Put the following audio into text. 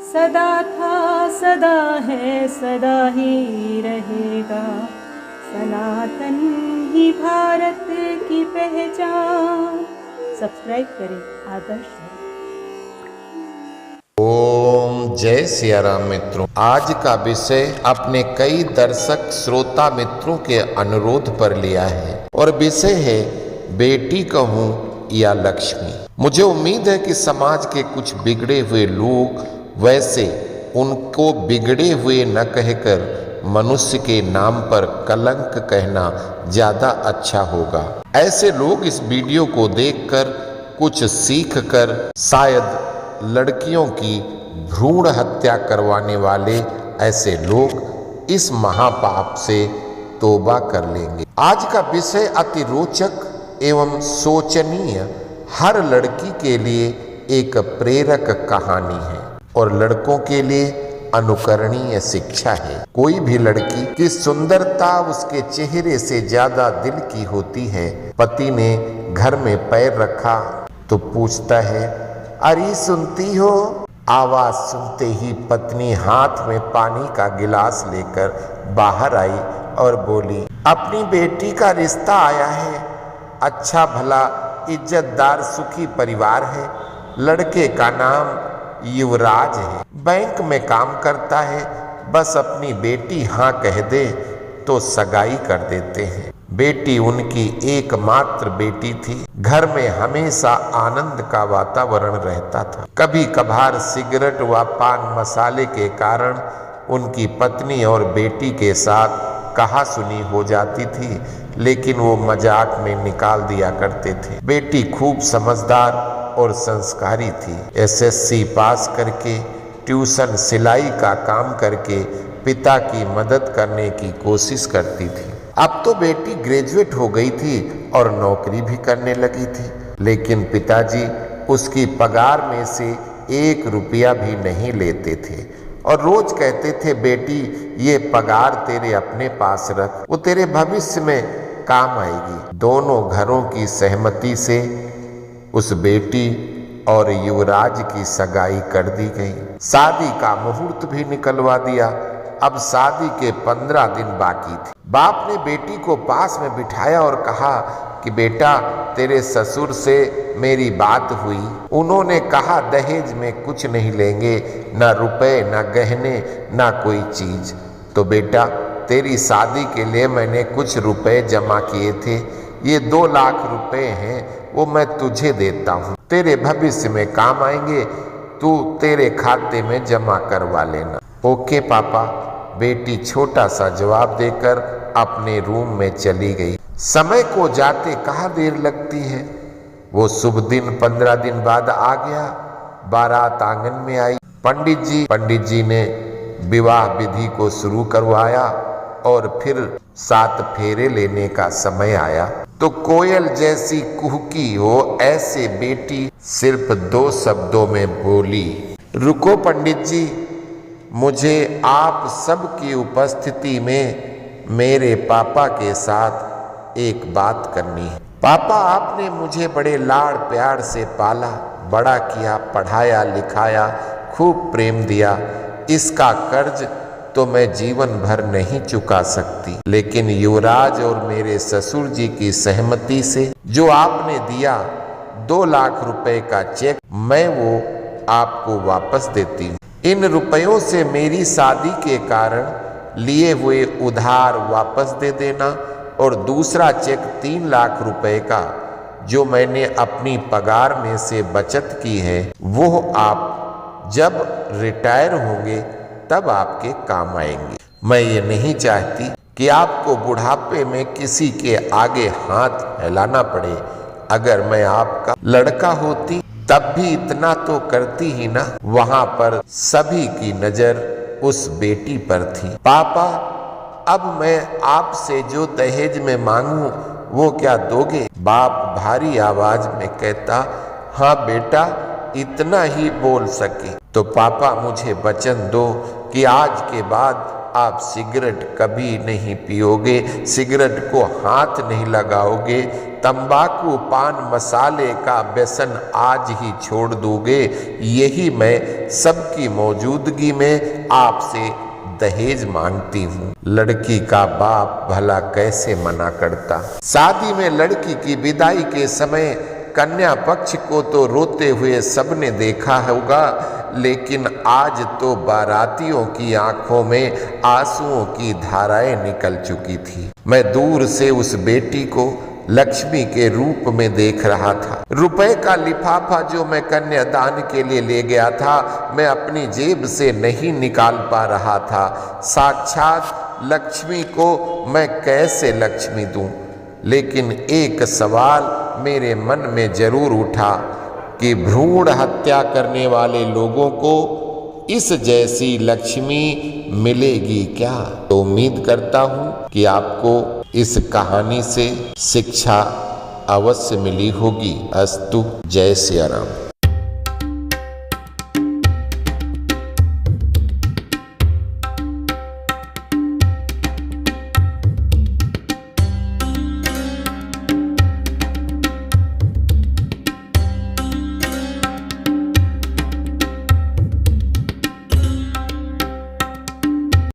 सदा था, सदा है, सदा ही रहेगा। सनातन ही भारत की पहचान। सब्सक्राइब करें आदर्श। ओम जय सिया राम। मित्रों, आज का विषय अपने कई दर्शक श्रोता मित्रों के अनुरोध पर लिया है और विषय है बेटी कहूं या लक्ष्मी। मुझे उम्मीद है कि समाज के कुछ बिगड़े हुए लोग वैसे उनको बिगड़े हुए न कहकर मनुष्य के नाम पर कलंक कहना ज्यादा अच्छा होगा। ऐसे लोग इस वीडियो को देखकर कुछ सीख कर शायद लड़कियों की भ्रूण हत्या करवाने वाले ऐसे लोग इस महापाप से तौबा कर लेंगे। आज का विषय अति रोचक एवं सोचनीय, हर लड़की के लिए एक प्रेरक कहानी है और लड़कों के लिए अनुकरणीय शिक्षा है। कोई भी लड़की की सुंदरता उसके चेहरे से ज्यादा दिल की होती है। पति ने घर में पैर रखा तो पूछता है, अरे सुनती हो? आवाज सुनते ही पत्नी हाथ में पानी का गिलास लेकर बाहर आई और बोली, अपनी बेटी का रिश्ता आया है। अच्छा भला इज्जतदार सुखी परिवार है। लड़के का नाम युवराज है, बैंक में काम करता है। बस अपनी बेटी हाँ कह दे तो सगाई कर देते हैं। बेटी उनकी एकमात्र बेटी थी। घर में हमेशा आनंद का वातावरण रहता था। कभी कभार सिगरेट व पान मसाले के कारण उनकी पत्नी और बेटी के साथ कहा सुनी हो जाती थी, लेकिन वो मजाक में निकाल दिया करते थे। बेटी खूब समझदार और संस्कारी थी। एसएससी पास करके ट्यूशन सिलाई का काम करके पिता की मदद करने की कोशिश करती थी। अब तो बेटी ग्रेजुएट हो गई थी और नौकरी भी करने लगी थी, लेकिन पिताजी उसकी पगार में से 1 रुपया भी नहीं लेते थे और रोज कहते थे, बेटी ये पगार तेरे अपने पास रख, वो तेरे भविष्य में काम आएगी। दोनों घरों की सहमति से उस बेटी और युवराज की सगाई कर दी गई। शादी का मुहूर्त भी निकलवा दिया। अब शादी के 15 दिन बाकी थे। बाप ने बेटी को पास में बिठाया और कहा कि बेटा, तेरे ससुर से मेरी बात हुई। उन्होंने कहा दहेज में कुछ नहीं लेंगे, ना रुपए, ना गहने, ना कोई चीज। तो बेटा, तेरी शादी के लिए मैंने कुछ रुपए जमा किए थे। ये 2 लाख रुपए हैं, वो मैं तुझे देता हूँ, तेरे भविष्य में काम आएंगे। तू तेरे खाते में जमा करवा लेना। ओके पापा। बेटी छोटा सा जवाब देकर अपने रूम में चली गई। समय को जाते कहाँ देर लगती है। वो शुभ दिन 15 दिन बाद आ गया। बारात आंगन में आई। पंडित जी ने विवाह विधि को शुरू करवाया और फिर 7 फेरे लेने का समय आया तो कोयल जैसी कुहकी हो ऐसे बेटी सिर्फ 2 शब्दों में बोली, रुको पंडित जी, मुझे आप सबकी उपस्थिति में मेरे पापा के साथ एक बात करनी है। पापा, आपने मुझे बड़े लाड़ प्यार से पाला, बड़ा किया, पढ़ाया लिखाया, खूब प्रेम दिया। इसका कर्ज तो मैं जीवन भर नहीं चुका सकती, लेकिन युवराज और मेरे ससुर जी की सहमति से जो आपने दिया 2 लाख रुपए का चेक, मैं वो आपको वापस देती हूँ। इन रुपयों से मेरी शादी के कारण लिए हुए उधार वापस दे देना और दूसरा चेक 3 लाख रुपए का जो मैंने अपनी पगार में से बचत की है, वो आप जब रिटायर होंगे तब आपके काम आएंगे। मैं ये नहीं चाहती कि आपको बुढ़ापे में किसी के आगे हाथ फैलाना पड़े। अगर मैं आपका लड़का होती तब भी इतना तो करती ही ना। वहां पर सभी की नजर उस बेटी पर थी। पापा, अब मैं आपसे जो दहेज में मांगू वो क्या दोगे? बाप भारी आवाज में कहता, हाँ बेटा, इतना ही बोल सके तो पापा मुझे वचन दो कि आज के बाद आप सिगरेट कभी नहीं पियोगे, सिगरेट को हाथ नहीं लगाओगे, तंबाकू पान मसाले का व्यसन आज ही छोड़ दोगे, यही मैं सबकी मौजूदगी में आपसे दहेज मांगती हूँ। लड़की का बाप भला कैसे मना करता। शादी में लड़की की विदाई के समय कन्या पक्ष को तो रोते हुए सबने देखा होगा, लेकिन आज तो बारातियों की आंखों में आंसुओं की धाराएं निकल चुकी थी। मैं दूर से उस बेटी को लक्ष्मी के रूप में देख रहा था। रुपए का लिफाफा जो मैं कन्यादान के लिए ले गया था, मैं अपनी जेब से नहीं निकाल पा रहा था। साक्षात लक्ष्मी को मैं कैसे लक्ष्मी दूं? लेकिन एक सवाल मेरे मन में जरूर उठा कि भ्रूण हत्या करने वाले लोगों को इस जैसी लक्ष्मी मिलेगी क्या? तो उम्मीद करता हूं कि आपको इस कहानी से शिक्षा अवश्य मिली होगी। अस्तु। जय सिया राम।